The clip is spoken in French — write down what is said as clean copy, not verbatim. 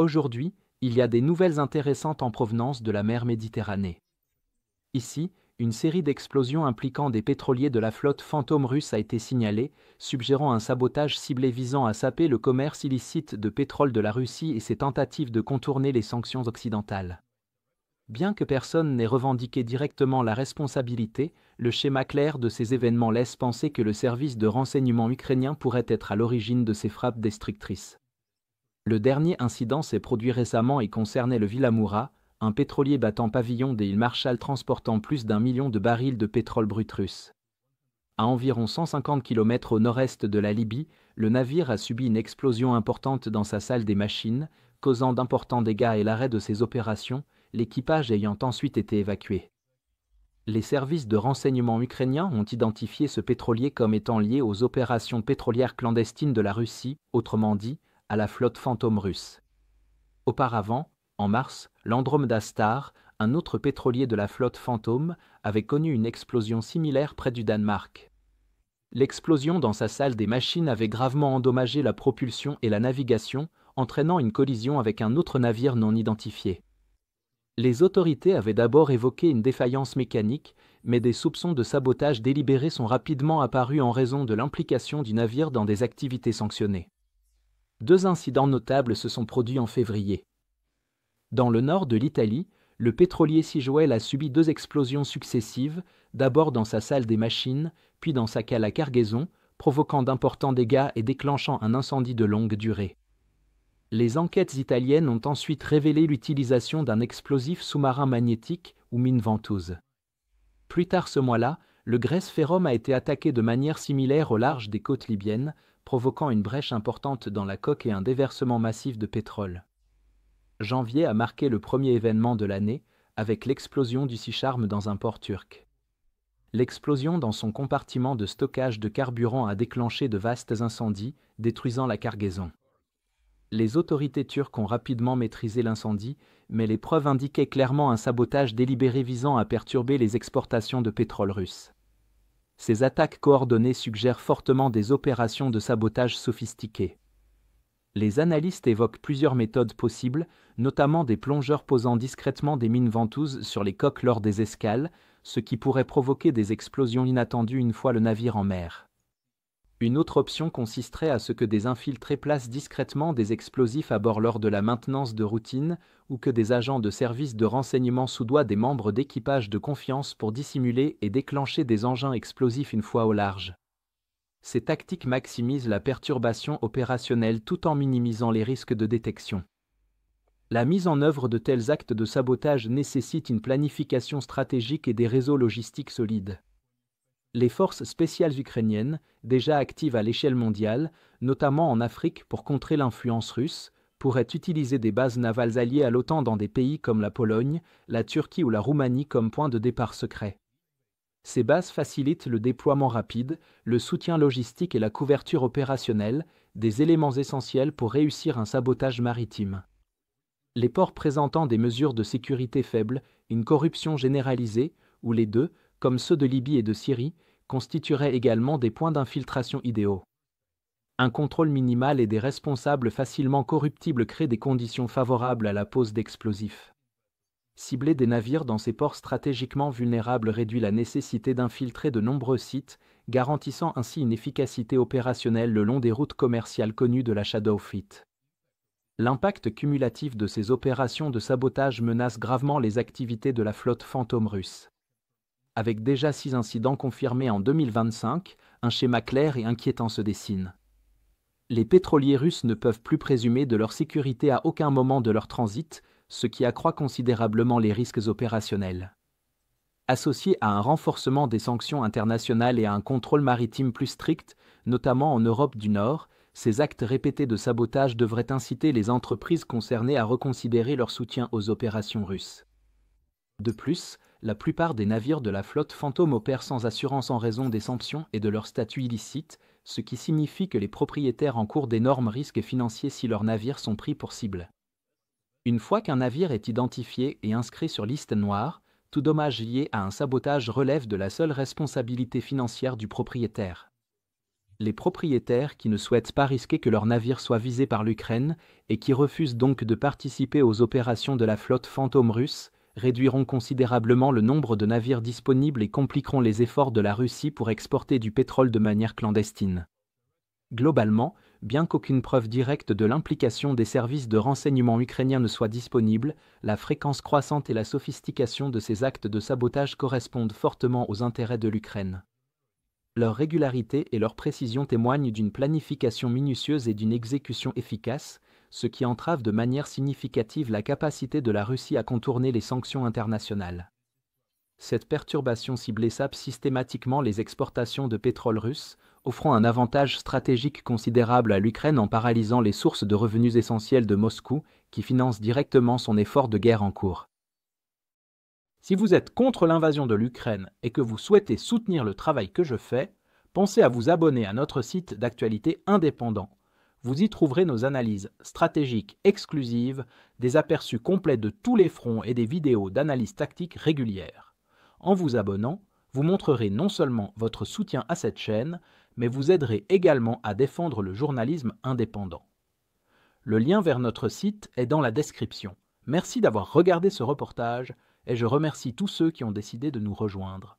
Aujourd'hui, il y a des nouvelles intéressantes en provenance de la mer Méditerranée. Ici, une série d'explosions impliquant des pétroliers de la flotte fantôme russe a été signalée, suggérant un sabotage ciblé visant à saper le commerce illicite de pétrole de la Russie et ses tentatives de contourner les sanctions occidentales. Bien que personne n'ait revendiqué directement la responsabilité, le schéma clair de ces événements laisse penser que le service de renseignement ukrainien pourrait être à l'origine de ces frappes destructrices. Le dernier incident s'est produit récemment et concernait le Villamoura, un pétrolier battant pavillon des îles Marshall transportant plus d'1 million de barils de pétrole brut russe. À environ 150 km au nord-est de la Libye, le navire a subi une explosion importante dans sa salle des machines, causant d'importants dégâts et l'arrêt de ses opérations, l'équipage ayant ensuite été évacué. Les services de renseignement ukrainiens ont identifié ce pétrolier comme étant lié aux opérations pétrolières clandestines de la Russie, autrement dit, à la flotte fantôme russe. Auparavant, en mars, l'Andromeda Star, un autre pétrolier de la flotte fantôme, avait connu une explosion similaire près du Danemark. L'explosion dans sa salle des machines avait gravement endommagé la propulsion et la navigation, entraînant une collision avec un autre navire non identifié. Les autorités avaient d'abord évoqué une défaillance mécanique, mais des soupçons de sabotage délibéré sont rapidement apparus en raison de l'implication du navire dans des activités sanctionnées. 2 incidents notables se sont produits en février. Dans le nord de l'Italie, le pétrolier Sijoel a subi 2 explosions successives, d'abord dans sa salle des machines, puis dans sa cale à cargaison, provoquant d'importants dégâts et déclenchant un incendie de longue durée. Les enquêtes italiennes ont ensuite révélé l'utilisation d'un explosif sous-marin magnétique ou mine ventouse. Plus tard ce mois-là, le Grèce Ferrum a été attaqué de manière similaire au large des côtes libyennes, provoquant une brèche importante dans la coque et un déversement massif de pétrole. Janvier a marqué le premier événement de l'année, avec l'explosion du Sea Charm dans un port turc. L'explosion dans son compartiment de stockage de carburant a déclenché de vastes incendies, détruisant la cargaison. Les autorités turques ont rapidement maîtrisé l'incendie, mais les preuves indiquaient clairement un sabotage délibéré visant à perturber les exportations de pétrole russe. Ces attaques coordonnées suggèrent fortement des opérations de sabotage sophistiquées. Les analystes évoquent plusieurs méthodes possibles, notamment des plongeurs posant discrètement des mines ventouses sur les coques lors des escales, ce qui pourrait provoquer des explosions inattendues une fois le navire en mer. Une autre option consisterait à ce que des infiltrés placent discrètement des explosifs à bord lors de la maintenance de routine ou que des agents de service de renseignement soudoient des membres d'équipage de confiance pour dissimuler et déclencher des engins explosifs une fois au large. Ces tactiques maximisent la perturbation opérationnelle tout en minimisant les risques de détection. La mise en œuvre de tels actes de sabotage nécessite une planification stratégique et des réseaux logistiques solides. Les forces spéciales ukrainiennes, déjà actives à l'échelle mondiale, notamment en Afrique pour contrer l'influence russe, pourraient utiliser des bases navales alliées à l'OTAN dans des pays comme la Pologne, la Turquie ou la Roumanie comme point de départ secret. Ces bases facilitent le déploiement rapide, le soutien logistique et la couverture opérationnelle, des éléments essentiels pour réussir un sabotage maritime. Les ports présentant des mesures de sécurité faibles, une corruption généralisée, ou les deux, comme ceux de Libye et de Syrie, constitueraient également des points d'infiltration idéaux. Un contrôle minimal et des responsables facilement corruptibles créent des conditions favorables à la pose d'explosifs. Cibler des navires dans ces ports stratégiquement vulnérables réduit la nécessité d'infiltrer de nombreux sites, garantissant ainsi une efficacité opérationnelle le long des routes commerciales connues de la Shadow Fleet. L'impact cumulatif de ces opérations de sabotage menace gravement les activités de la flotte fantôme russe. Avec déjà 6 incidents confirmés en 2025, un schéma clair et inquiétant se dessine. Les pétroliers russes ne peuvent plus présumer de leur sécurité à aucun moment de leur transit, ce qui accroît considérablement les risques opérationnels. Associé à un renforcement des sanctions internationales et à un contrôle maritime plus strict, notamment en Europe du Nord, ces actes répétés de sabotage devraient inciter les entreprises concernées à reconsidérer leur soutien aux opérations russes. De plus, la plupart des navires de la flotte fantôme opèrent sans assurance en raison des sanctions et de leur statut illicite, ce qui signifie que les propriétaires encourent d'énormes risques financiers si leurs navires sont pris pour cible. Une fois qu'un navire est identifié et inscrit sur liste noire, tout dommage lié à un sabotage relève de la seule responsabilité financière du propriétaire. Les propriétaires qui ne souhaitent pas risquer que leur navire soit visé par l'Ukraine et qui refusent donc de participer aux opérations de la flotte fantôme russe réduiront considérablement le nombre de navires disponibles et compliqueront les efforts de la Russie pour exporter du pétrole de manière clandestine. Globalement, bien qu'aucune preuve directe de l'implication des services de renseignement ukrainiens ne soit disponible, la fréquence croissante et la sophistication de ces actes de sabotage correspondent fortement aux intérêts de l'Ukraine. Leur régularité et leur précision témoignent d'une planification minutieuse et d'une exécution efficace, ce qui entrave de manière significative la capacité de la Russie à contourner les sanctions internationales. Cette perturbation ciblée sape systématiquement les exportations de pétrole russe, offrant un avantage stratégique considérable à l'Ukraine en paralysant les sources de revenus essentielles de Moscou, qui finance directement son effort de guerre en cours. Si vous êtes contre l'invasion de l'Ukraine et que vous souhaitez soutenir le travail que je fais, pensez à vous abonner à notre site d'actualité indépendant. Vous y trouverez nos analyses stratégiques exclusives, des aperçus complets de tous les fronts et des vidéos d'analyse tactique régulières. En vous abonnant, vous montrerez non seulement votre soutien à cette chaîne, mais vous aiderez également à défendre le journalisme indépendant. Le lien vers notre site est dans la description. Merci d'avoir regardé ce reportage et je remercie tous ceux qui ont décidé de nous rejoindre.